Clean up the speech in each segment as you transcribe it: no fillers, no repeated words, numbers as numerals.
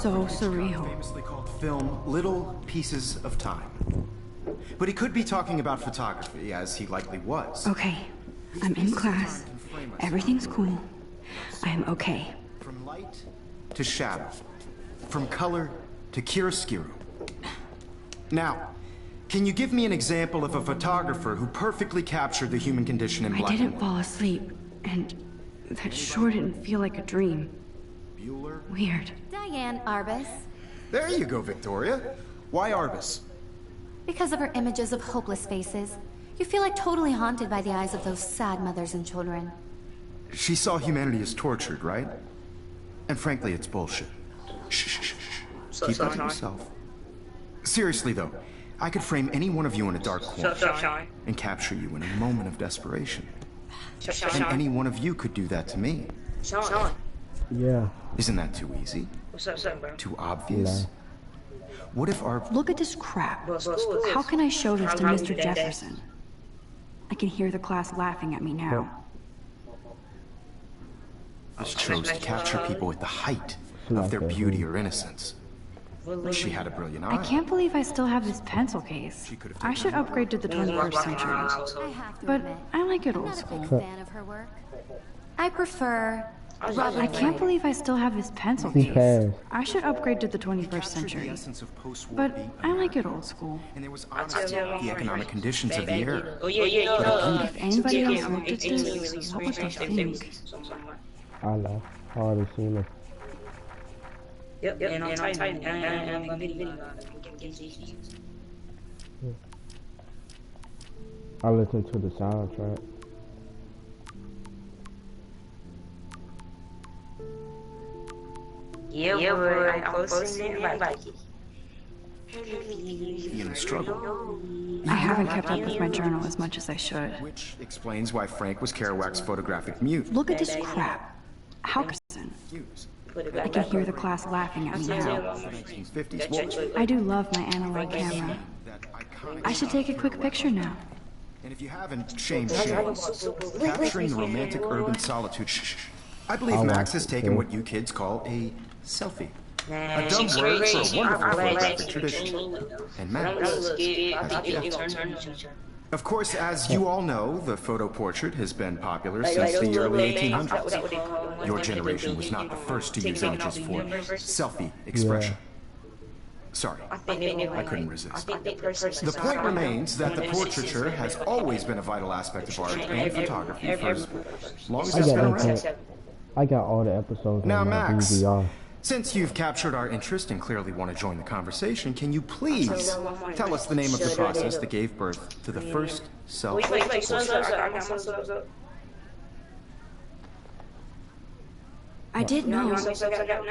so surreal. Famously called film Little Pieces of Time. But he could be talking about photography, as he likely was. Okay, I'm in class. Everything's cool. I am okay. From light to shadow. From color to chiaroscuro. Now, can you give me an example of a photographer who perfectly captured the human condition in black and white? I didn't fall asleep, and that sure didn't feel like a dream. Bueller? Weird. Diane Arbus. There you go, Victoria. Why Arbus? Because of her images of hopeless faces, you feel like totally haunted by the eyes of those sad mothers and children. She saw humanity as tortured, right? And frankly, it's bullshit. Shh, shh, shh, shh. Keep that to yourself. Seriously, though, I could frame any one of you in a dark corner and capture you in a moment of desperation. And any one of you could do that to me. Yeah. Isn't that too easy? Too obvious? What if our... Look at this crap. How can I show this to Mr. Jefferson? I can hear the class laughing at me now. Us chose to capture people at the height of their beauty or innocence. She had a brilliant eye. I can't believe I still have this pencil case. I should upgrade to the 21st century. But I like it old school. Fan of her work. I prefer... I can't believe I still have this pencil case. I should upgrade to the 21st century. But I like it old school. And there was honestly the economic conditions of the era. If anybody else looked at this, what would they think? I know. I already seen it. Yep, and I'm tight. I listened to the soundtrack. Yeah, boy, I'm posting like it. You in a struggle. I haven't kept up with my journal as much as I should. Which explains why Frank was Kerouac's photographic mute. Look at this crap. How can I can hear the class laughing at me now. 1950s. What was I do love my analog camera. that iconic I should take a quick picture now. And if you haven't, shame. Capturing the romantic urban solitude. Shh, shh, shh. I believe Max has taken what you kids call a selfie. A dumb word for a wonderful photographic tradition. And Max. Of course, as you all know, the photo portrait has been popular since the early 1800s. Your generation was not the first to use images for selfie expression. Sorry, I couldn't resist. The point remains that the portraiture has always been a vital aspect of art and photography for as long as it's been around. I got all the episodes Now, on my Max, DVR. since you've captured our interest and clearly want to join the conversation, can you please tell us the name of the process that gave birth to the first self-portrait? I did know,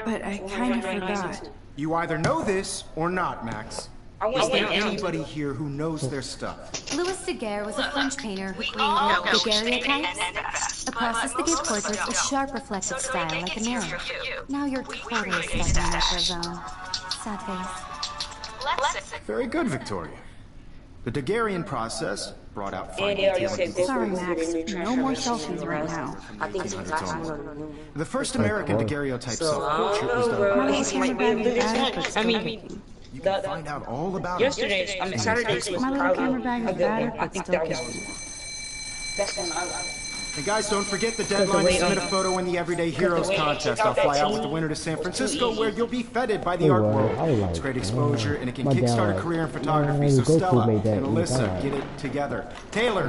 but I kind of forgot. You either know this or not, Max. Is there anybody here who knows their stuff? Louis Daguerre was a French painter who created daguerreotypes, a process that gave portraits a sharp reflective style like a mirror. Now you're totally stuck in the retro zone. Sad face. Very good, Victoria. The Daguerrean process brought out fine detail. Sorry, Max. No more selfies right now. The first American daguerreotype self-portrait was done My little camera bag is battered, but still kicking. You can find out all about Yesterday's, I mean Saturday's. My little camera bag is battered, but still kicking. That's when And guys, don't forget the deadline to submit a photo in the Everyday Heroes contest. I'll fly out with the winner to San Francisco, where you'll be feted by the art world. It's great exposure, and it can kickstart a career in photography. So Stella and Alyssa, get it together. Taylor,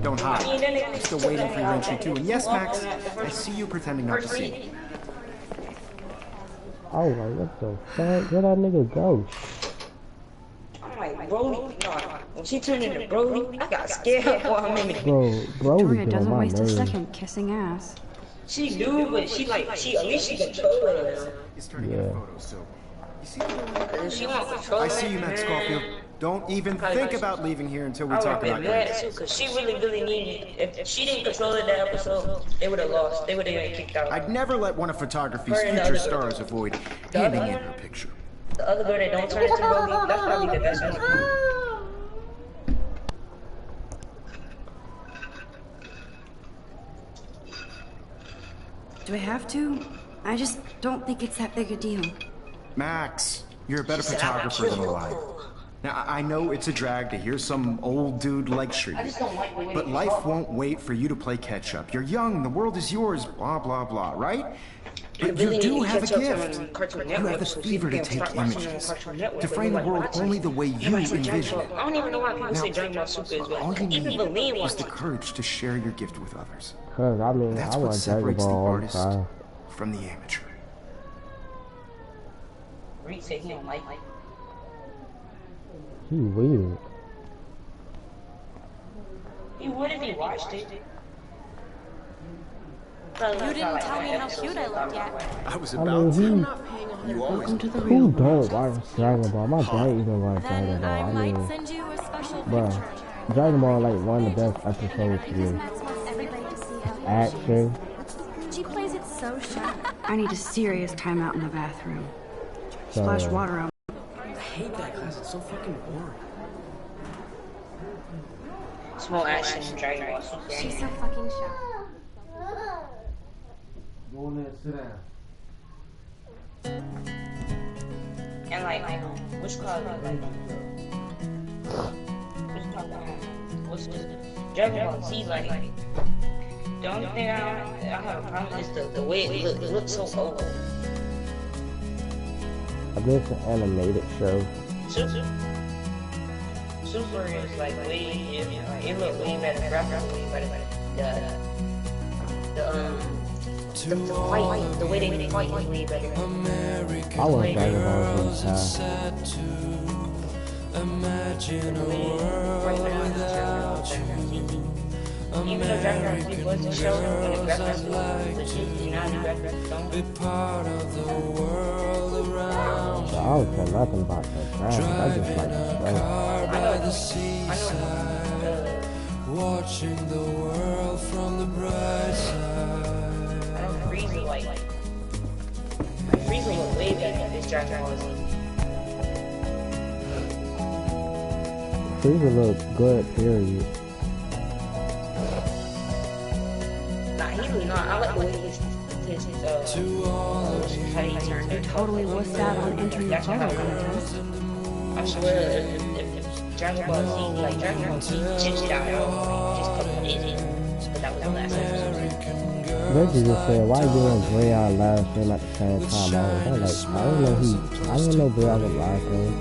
don't hide. I'm still waiting for your entry too. And yes, Max, I see you pretending not to see me. Oh, like, what the fuck? Where that nigga go? I'm like, Broly, no, when she turned into Broly, I got scared for a minute. Bro, Victoria doesn't my waste a nerves. second kissing ass. She do, but she at least she control it. It's turning into photos, so you see the She won't control it. I see you, Max Caulfield. Don't even think about leaving here until we I talk would have about been mad it. too, because she really needed it. If she didn't control it that episode, they would have lost. They would have been kicked out. I'd never let one of photography's future stars avoid handing in her picture. The other girl that don't turn into Broly, that's probably the best one. Do I have to? I just don't think it's that big a deal. Max, you're a better photographer than alive. Now, I know it's a drag to hear some old dude lecture you, but life won't wait for you to play catch-up. You're young, the world is yours, blah, blah, blah, right? But you do have a gift. You have the fever to take images, to frame the world only the way you envision it. I don't even know why people say Dragon Ball Super is All you need is the courage to share your gift with others. That's what separates the artist from the amateur. Reed said he don't like it. He weird. He would if he watched it. You didn't tell me how cute I looked yet. I was about to. You always Welcome to the Who real don't world. watch Dragon Ball? My dad even watch Dragon Then Ball. I I might mean, send you a special bruh, picture. Dragon Ball like one of the best episodes to me. Max wants everybody to see how Action. she plays it so sharp. I need a serious timeout in the bathroom. Splash water on. I hate that class. It's so fucking boring. Small action in Dragon Ball Super. She's so fucking sharp. Go in there and sit down. And like, what's called what's this? Dragon Ball Z, like, the only thing I have a problem is the way it looks so old. I guess it's an animated show. Super is like it look way better, graphically way better. The way they fight is way better. I was Dragon Ball Z time. Imagine a world without you. Even though Dragon Ball Z was a show, when the graphics was now the graphics don't. Be part of the world around So I don't care nothing about that crap. I just like the show. car by the seaside, watching the world from the bright side. I don't Frieza like Frieza was way better than this Dragon Ball Z. Frieza look good, period. Nah, he really not. I like the way his how he turned You it. totally wussed out on entering the photo contest. I swear, if Dragon Ball Z, like Dragon Ball Z, changed it out, just put it in. But that was the last episode. Reggie just said, why you and Bray are live stream at the same time? I was like, I didn't know Bray was live stream.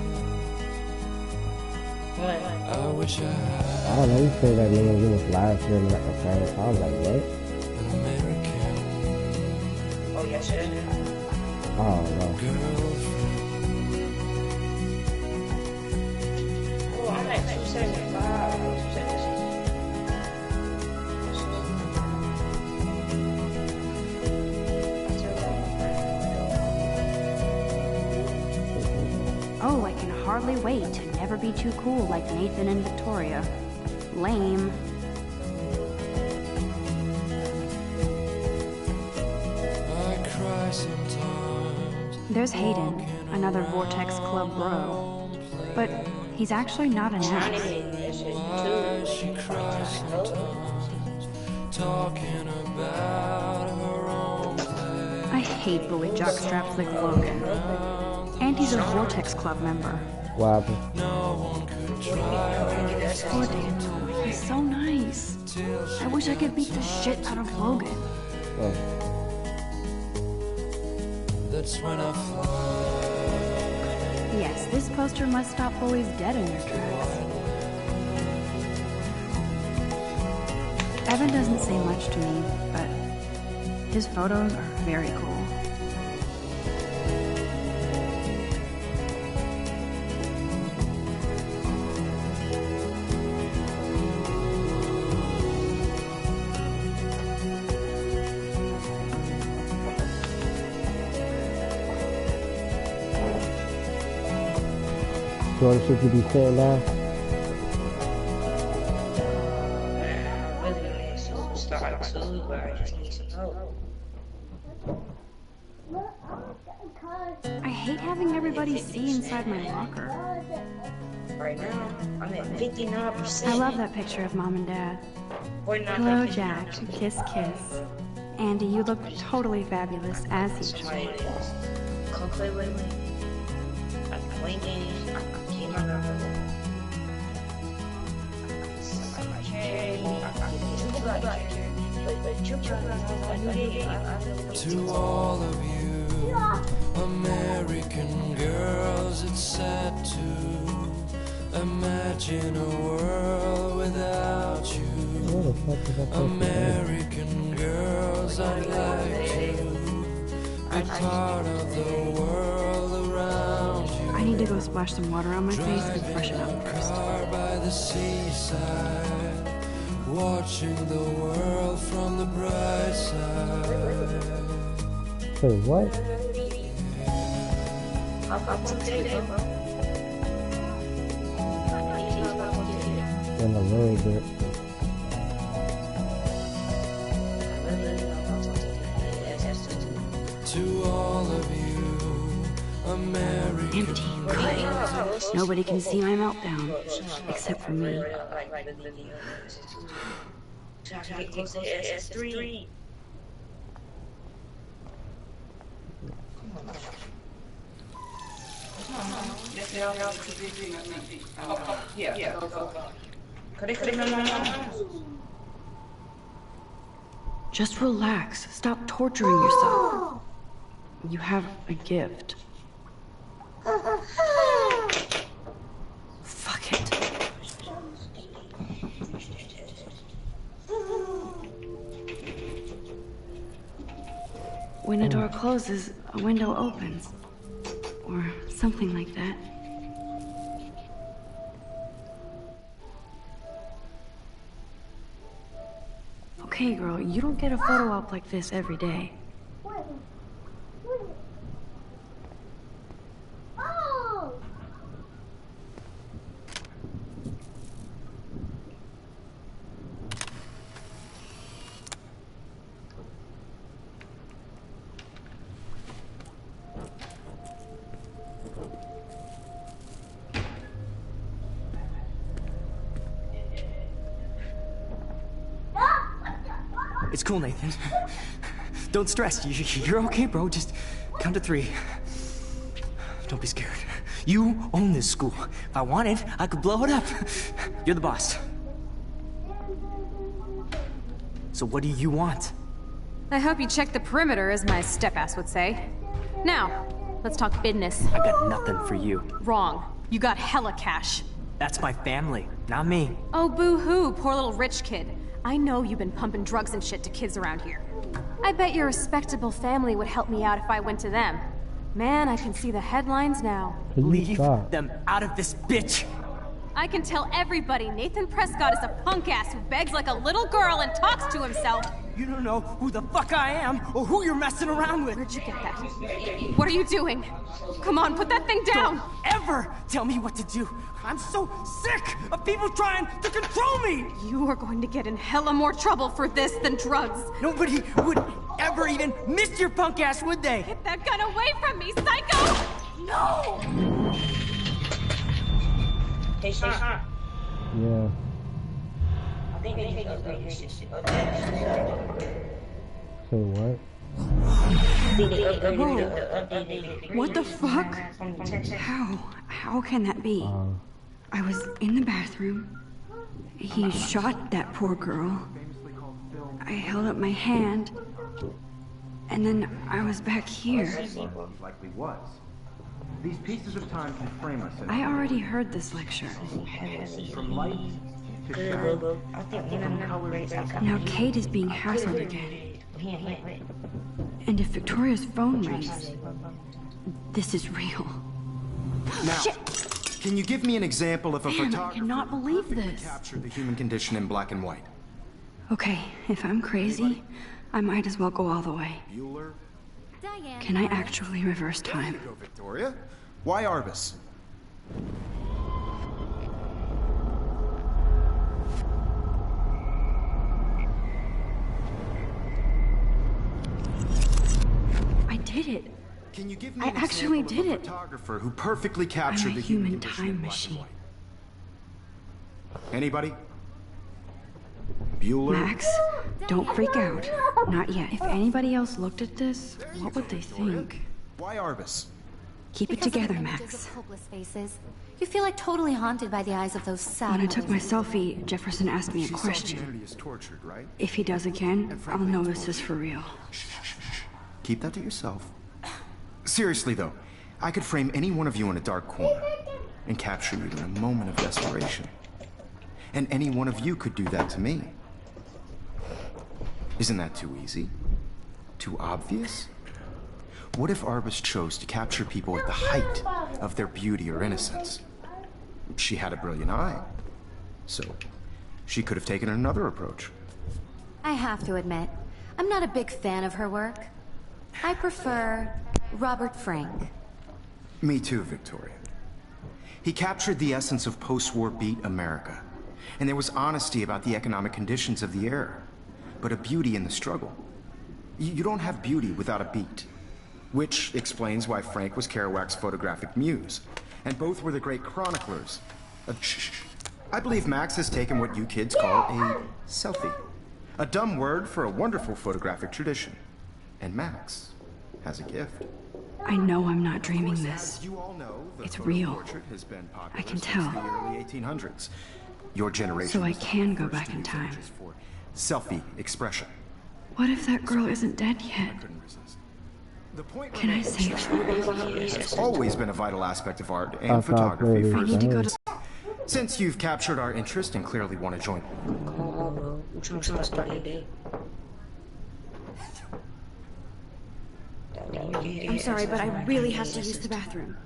What? I wish I had I don't know, you said that me and you was live streaming at the same time. I was like, what? an American Oh, yeah, sure. Oh, no. girlfriend. Oh, I'm at 275. 276. Oh, I can hardly wait to never be too cool like Nathan and Victoria. Lame. I cry sometimes. There's Hayden, another Vortex Club bro. But he's actually not an ass. She cries sometimes, talking about her own play. I hate bully jockstraps like Logan. And he's a Vortex Club member. What happened? No one could try. Poor Daniel, he's so nice. I wish I could beat the shit out of Logan. Oh. That's when I fly. Yes, this poster must stop bullies dead in their tracks. Evan doesn't say much to me, but his photos are very cool. Jordan, should you be sitting down? I hate having everybody see inside my locker. Right now, I'm at 59%. I love that picture of Mom and Dad. Hello, Jack. Kiss, kiss. Andy, you look totally fabulous as usual. Completely. To all of you American girls, it's sad to imagine a world without you. American girls, I'd like to be part of the world around you. I need to go splash some water on my face and freshen up first. By the seaside, watching the world from the bright side. Wait, what? In a little bit. To all of you, American. Empty. Great. Nobody can see my meltdown, except for me. Just relax. Stop torturing yourself. You have a gift. Fuck it. When a door closes, a window opens. Or something like that. Okay, girl, you don't get a photo op like this every day. It's cool, Nathan. Don't stress. You're okay, bro. Just count to 3. Don't be scared. You own this school. If I wanted, I could blow it up. You're the boss. So what do you want? I hope you check the perimeter, as my step-ass would say. Now, let's talk business. I got nothing for you. Wrong. You got hella cash. That's my family, not me. Oh, boo-hoo, poor little rich kid. I know you've been pumping drugs and shit to kids around here. I bet your respectable family would help me out if I went to them. Man, I can see the headlines now. Leave them out of this bitch! I can tell everybody Nathan Prescott is a punk ass who begs like a little girl and talks to himself. You don't know who the fuck I am or who you're messing around with. Where'd you get that? What are you doing? Come on, put that thing down! Don't ever tell me what to do. I'm so sick of people trying to control me! You are going to get in hella more trouble for this than drugs. Nobody would ever even miss your punk ass, would they? Get that gun away from me, psycho! No! Yeah. So what? Whoa. What the fuck? How can that be? I was in the bathroom. He shot that poor girl. I held up my hand. And then I was back here. Likely was. These pieces of time can frame us. I already heard this lecture. From light to shadow. Now Kate is being hassled again. And if Victoria's phone rings, this is real. Now, Shit. Can you give me an example of a Man, I photographer cannot believe this. captured the human condition in black and white? Okay, if I'm crazy, I might as well go all the way. Bueller? Can I actually reverse time? Go, Victoria. Why Arbus? I did it. Can you give me I an actually example did of a it. photographer who perfectly captured I'm a the human human condition time in black and machine. white? Anybody? Bueller? Max, don't freak out. Not yet. If anybody else looked at this, what would they think? Why Arbus? Keep it Because of the together, images Max. of hopeless faces, you feel like totally haunted by the eyes of those sad When I took my mothers. selfie, Jefferson asked me a She saw question. humanity is tortured, right? If he does again, I'll know this is for real. Keep that to yourself. Seriously, though, I could frame any one of you in a dark corner and capture you in a moment of desperation. And any one of you could do that to me. Isn't that too easy? Too obvious? What if Arbus chose to capture people at the height of their beauty or innocence? She had a brilliant eye, so she could have taken another approach. I have to admit, I'm not a big fan of her work. I prefer Robert Frank. Me too, Victoria. He captured the essence of post-war beat America, and there was honesty about the economic conditions of the era, but a beauty in the struggle. You don't have beauty without a beat. Which explains why Frank was Kerouac's photographic muse, and both were the great chroniclers of I believe Max has taken what you kids call a selfie. A dumb word for a wonderful photographic tradition. And Max has a gift. I know I'm not dreaming this. You all know, the It's photo real. portrait has been popular I can since tell. the early 1800s. Your generation So I was the can go first back to in use time. images for selfie expression. What if that girl isn't dead yet? Couldn't resist. The point Can I remains, save her? it's always been a vital aspect of art and I thought photography. really I need to go to... Since you've captured our interest and clearly want to join. I'm sorry, but I really have to use the bathroom.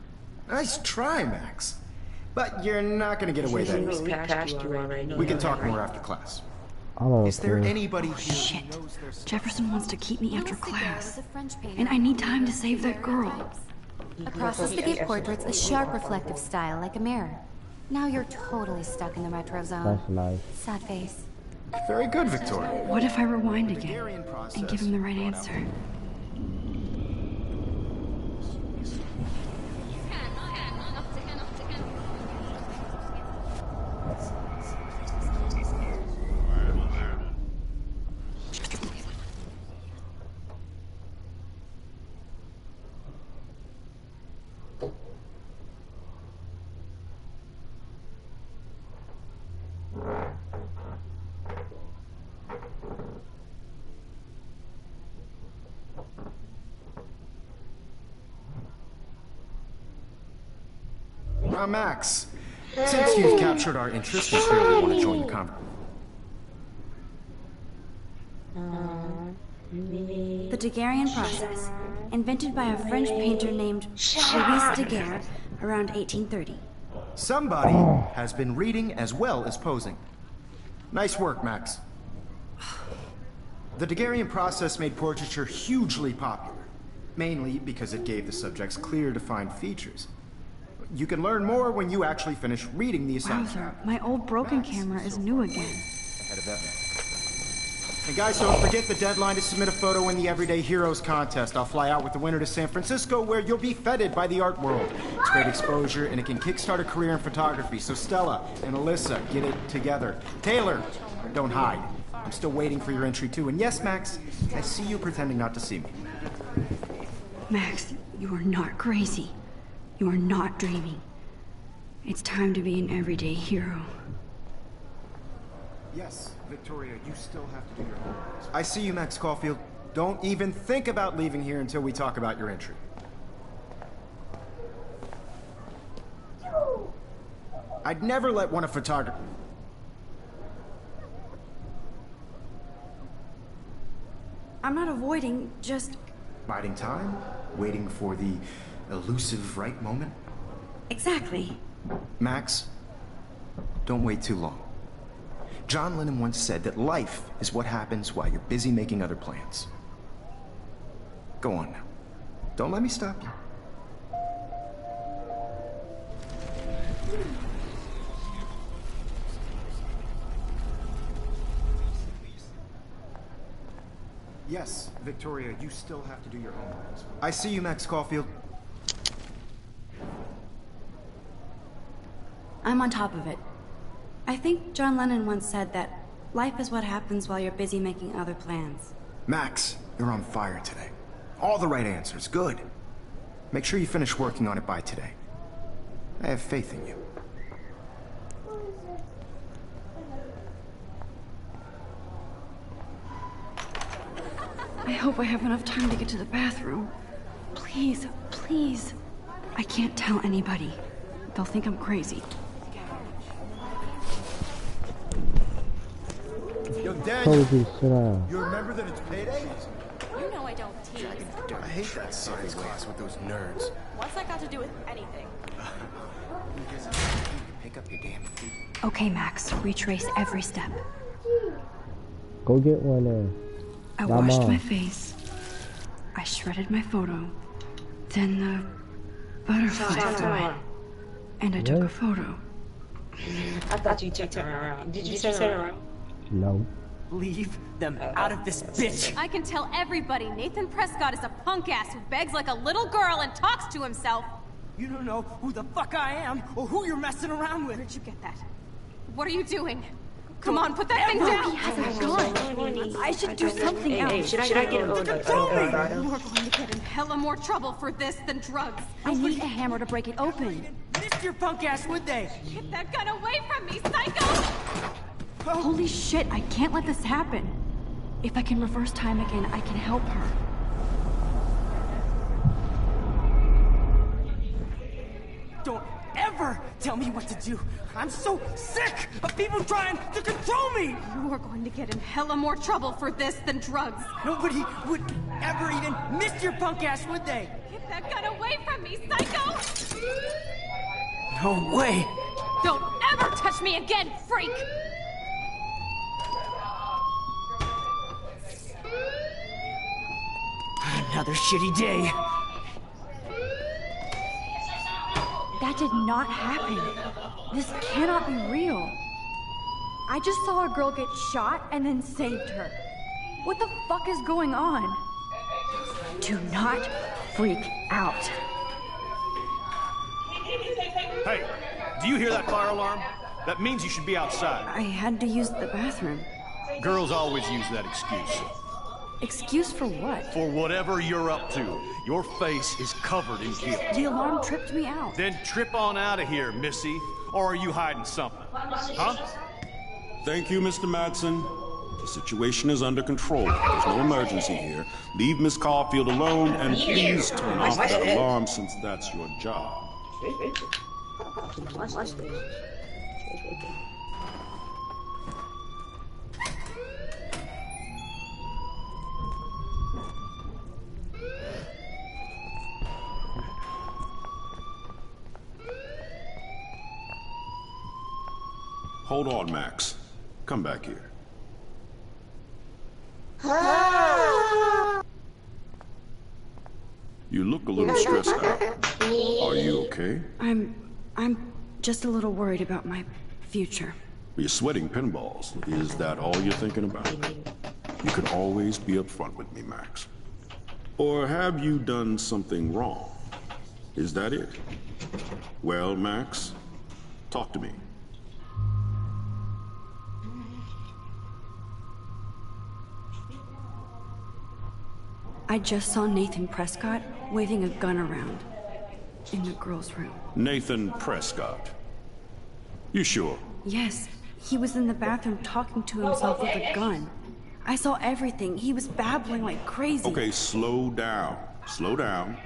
Nice try, Max. But you're not going to get away that easy. We can talk more after class. I don't Is there care. anybody here Shit. who knows their stuff? Jefferson wants to keep me after Louis Daguerre class. was a French painter And I need time to save that girl. A process that gave portraits a sharp reflective style like a mirror. Now you're totally stuck in the retro zone. That's nice. Sad face. Very good, Victoria. What if I rewind again Daguerrean process and give him the right brought out- answer? Max, since you've captured our interest and clearly want to join the conversation. The Daguerrean process, invented by a French painter named Louis Daguerre around 1830. Somebody has been reading as well as posing. Nice work, Max. The Daguerrean process made portraiture hugely popular, mainly because it gave the subjects clear, defined features. You can learn more when you actually finish reading the assignment. Wowzer, my old broken camera is new again. Ahead of that man. And guys, don't forget the deadline to submit a photo in the Everyday Heroes contest. I'll fly out with the winner to San Francisco, where you'll be feted by the art world. It's great exposure, and it can kickstart a career in photography. So Stella and Alyssa, get it together. Taylor, don't hide. I'm still waiting for your entry too. And yes, Max, I see you pretending not to see me. Max, you are not crazy. You are not dreaming. It's time to be an everyday hero. Yes, Victoria, you still have to do your homework. I see you, Max Caulfield. Don't even think about leaving here until we talk about your entry. I'd never let one of photography. I'm not avoiding, just... Biding time, waiting for the elusive right moment. Exactly. Max, don't wait too long. John Lennon once said that life is what happens while you're busy making other plans. Go on now. Don't let me stop you. Yes, Victoria, you still have to do your homework. I see you, Max Caulfield. I'm on top of it. I think John Lennon once said that life is what happens while you're busy making other plans. Max, you're on fire today. All the right answers. Good. Make sure you finish working on it by today. I have faith in you. I hope I have enough time to get to the bathroom. Please, please. I can't tell anybody. They'll think I'm crazy. Yo, Daniel, Told you, sit down. you remember that it's payday? You know I don't tease. I hate that science class with those nerds. What's that got to do with anything? Pick up your damn feet. Okay, Max. Retrace every step. Go get one there. I Mama. washed my face. I shredded my photo. Then the butterfly flew. And I took a photo. I thought you took her around. Did you turn around? No. Leave them out of this bitch. I can tell everybody Nathan Prescott is a punk ass who begs like a little girl and talks to himself. You don't know who the fuck I am or who you're messing around with. Where'd you get that? What are you doing? Come on, put that thing down! He has a gun! I should do something else. Should I get You are going to get in hella more trouble for this than drugs. I need a hammer to break it open. Missed your punk ass, would they? Get that gun away from me, psycho! Holy shit, I can't let this happen. If I can reverse time again, I can help her. Don't ever tell me what to do. I'm so sick of people trying to control me. You are going to get in hella more trouble for this than drugs. Nobody would ever even miss your punk ass, would they? Get that gun away from me, psycho! No way. Don't ever touch me again, freak! Another shitty day. That did not happen. This cannot be real. I just saw a girl get shot and then saved her. What the fuck is going on? Do not freak out. Hey, do you hear that fire alarm? That means you should be outside. I had to use the bathroom. Girls always use that excuse. Excuse for what? For whatever you're up to. Your face is covered in guilt. The alarm tripped me out. Then trip on out of here, Missy. Or are you hiding something? Huh? Thank you, Mr. Madsen. The situation is under control. There's no emergency here. Leave Miss Caulfield alone, and please turn off that alarm since that's your job. Hold on, Max. Come back here. You look a little stressed out. Are you okay? I'm just a little worried about my future. You're sweating pinballs. Is that all you're thinking about? You can always be upfront with me, Max. Or have you done something wrong? Is that it? Well, Max, talk to me. I just saw Nathan Prescott waving a gun around in the girls' room. Nathan Prescott. You sure? Yes, he was in the bathroom talking to himself with a gun. I saw everything. He was babbling like crazy. Okay, slow down. Slow down.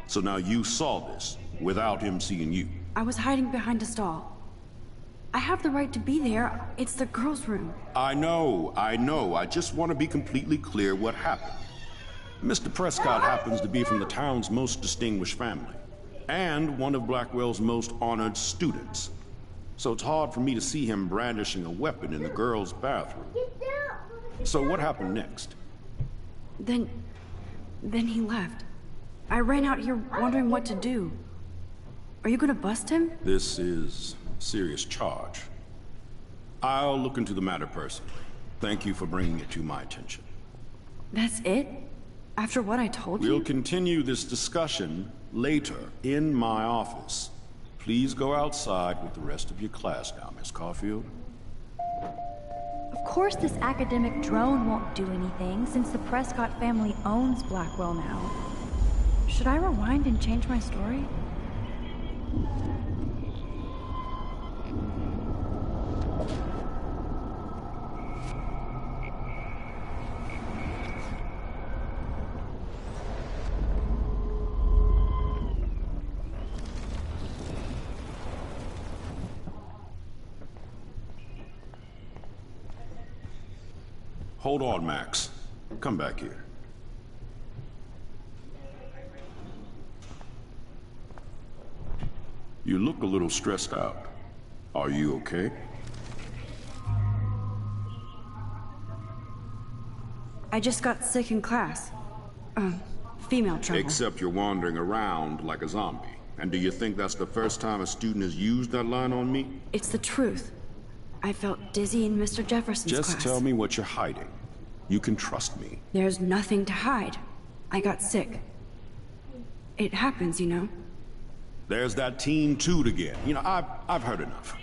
So now you saw this without him seeing you. I was hiding behind a stall. I have the right to be there. It's the girls' room. I know. I just want to be completely clear what happened. Mr. Prescott happens to be from the town's most distinguished family, and one of Blackwell's most honored students. So it's hard for me to see him brandishing a weapon in the girls' bathroom. So what happened next? Then he left. I ran out here wondering what to do. Are you gonna bust him? This is a serious charge. I'll look into the matter personally. Thank you for bringing it to my attention. That's it? After what I told you? We'll continue this discussion later in my office. Please go outside with the rest of your class now, Miss Caulfield. Of course this academic drone won't do anything, since the Prescott family owns Blackwell now. Should I rewind and change my story? Hold on, Max. Come back here. You look a little stressed out. Are you okay? I just got sick in class. Female trouble. Except you're wandering around like a zombie. And do you think that's the first time a student has used that line on me? It's the truth. I felt dizzy in Mr. Jefferson's class. Just tell me what you're hiding. You can trust me. There's nothing to hide. I got sick. It happens, you know. There's that Team Toot again. You know, I've heard enough.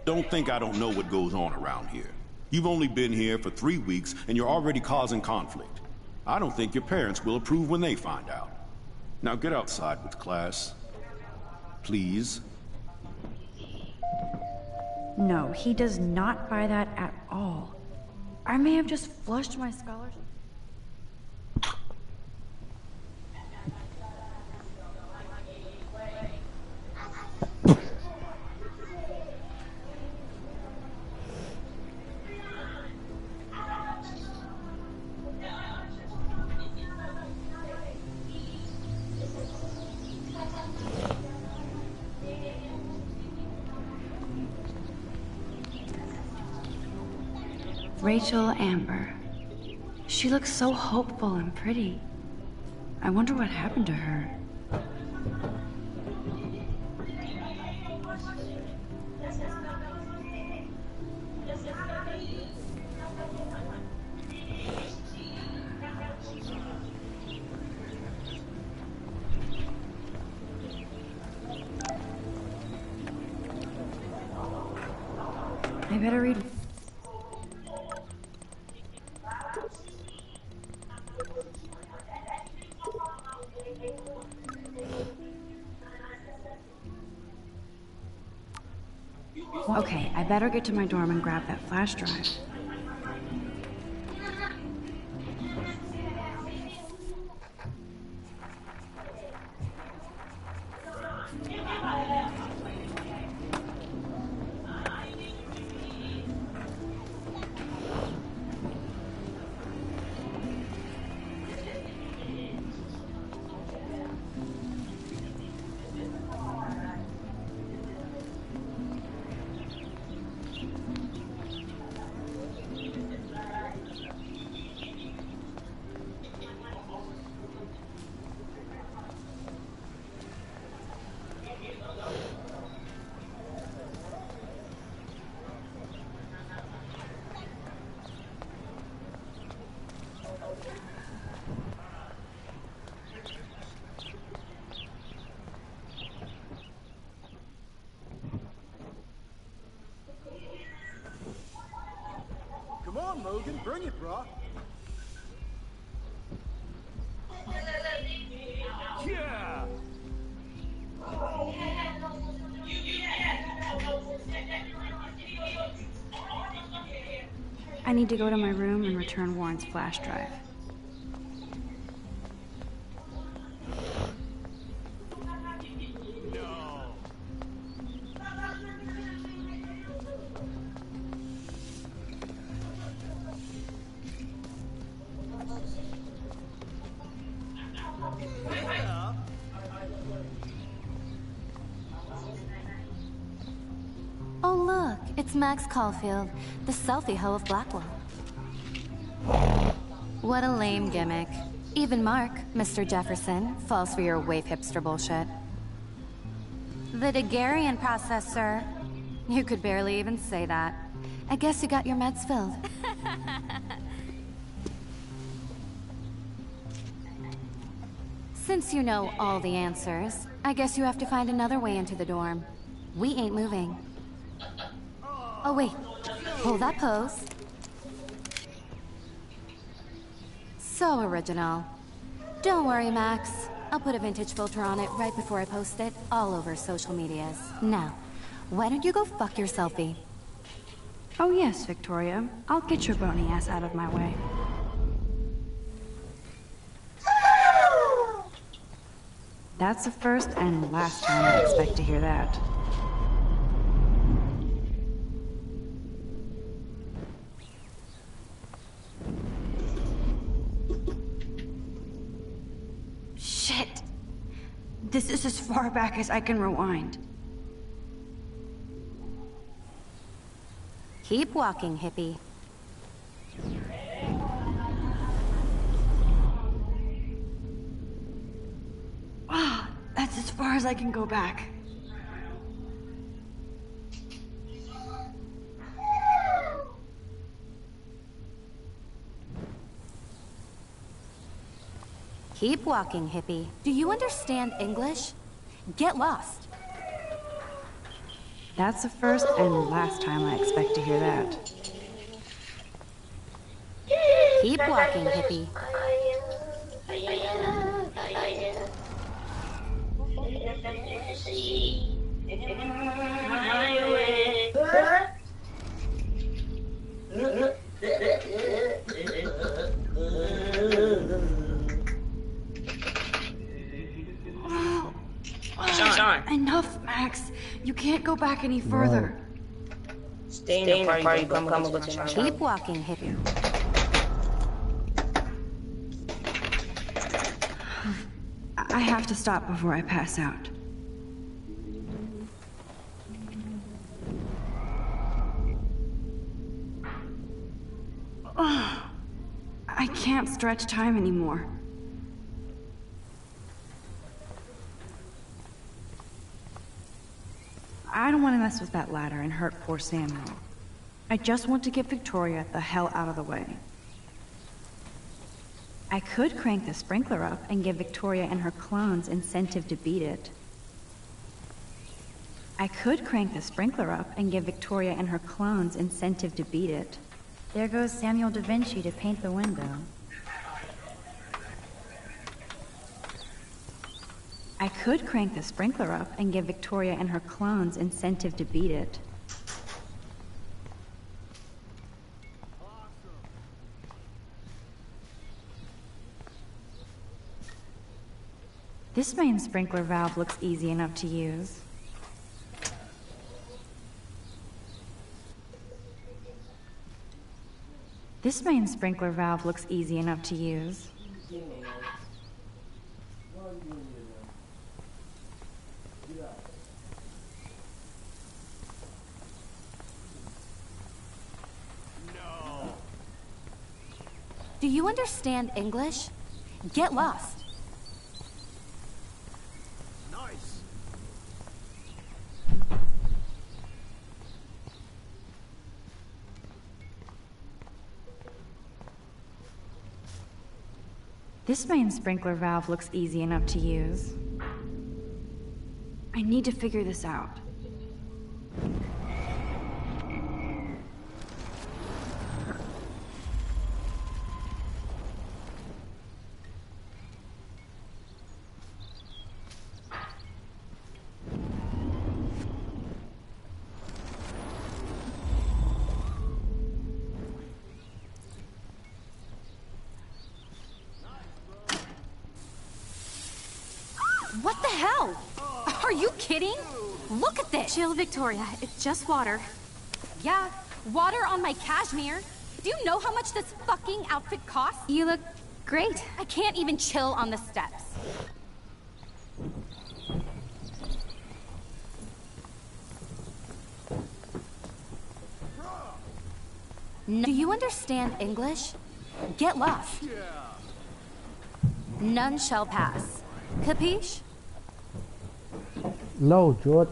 Don't think I don't know what goes on around here. You've only been here for 3 weeks, and you're already causing conflict. I don't think your parents will approve when they find out. Now get outside with class. Please. No, he does not buy that at all. I may have just flushed my scholarship. Rachel Amber. She looks so hopeful and pretty. I wonder what happened to her. I better read. Okay, I better get to my dorm and grab that flash drive. Come on, Logan, bring it, brah. Yeah! I need to go to my room and return Warren's flash drive. Oh look, it's Max Caulfield, the selfie hoe of Blackwell. What a lame gimmick. Even Mark, Mr. Jefferson, falls for your wave hipster bullshit. The Daguerrean process, sir. You could barely even say that. I guess you got your meds filled. Since you know all the answers, I guess you have to find another way into the dorm. We ain't moving. Oh wait, hold that pose. So original. Don't worry, Max. I'll put a vintage filter on it right before I post it all over social medias. Now, why don't you go fuck your selfie? Oh yes, Victoria. I'll get your bony ass out of my way. That's the first and last time I expect to hear that. Shit! This is as far back as I can rewind. Keep walking, hippie. Ah, that's as far as I can go back. Keep walking, hippie. Do you understand English? Get lost. That's the first and last time I expect to hear that. Keep walking, hippie. Enough, Max. You can't go back any further. Stay in the party, but come with your Keep walking, hippie. I have to stop before I pass out. I can't stretch time anymore. I don't want to mess with that ladder and hurt poor Samuel. I just want to get Victoria the hell out of the way. I could crank the sprinkler up and give Victoria and her clones incentive to beat it. I could crank the sprinkler up and give Victoria and her clones incentive to beat it. There goes Samuel da Vinci to paint the window. I could crank the sprinkler up and give Victoria and her clones incentive to beat it. This main sprinkler valve looks easy enough to use. This main sprinkler valve looks easy enough to use. Do you understand English? Get lost. Nice. This main sprinkler valve looks easy enough to use. I need to figure this out. What the hell? Are you kidding? Look at this! Chill, Victoria. It's just water. Yeah, water on my cashmere. Do you know how much this fucking outfit costs? You look great. I can't even chill on the steps. Do you understand English? Get lost. None shall pass. Capiche? No, George.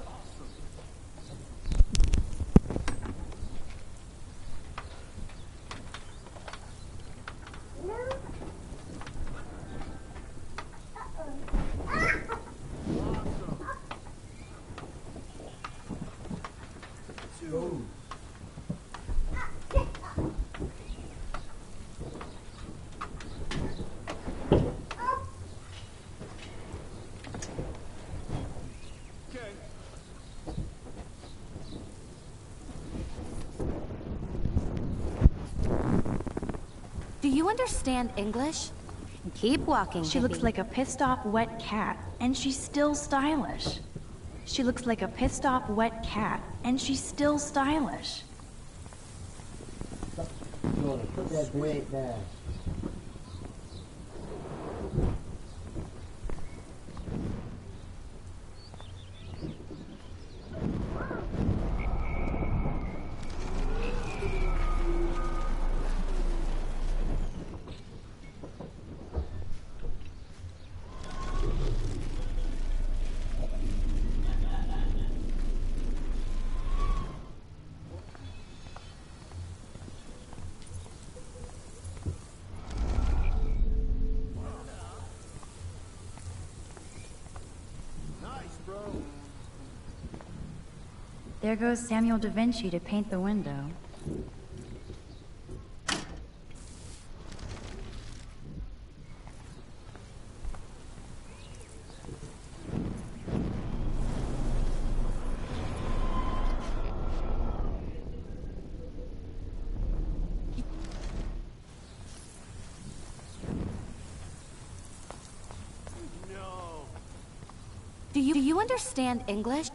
you understand English? Keep walking, She looks like a pissed off wet cat, and she's still stylish. She looks like a pissed off wet cat, and she's still stylish. You wanna put that bread down. There goes Samuel da Vinci to paint the window. Do you understand English?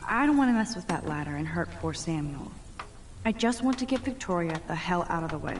I don't want to mess with that ladder and hurt poor Samuel. I just want to get Victoria the hell out of the way.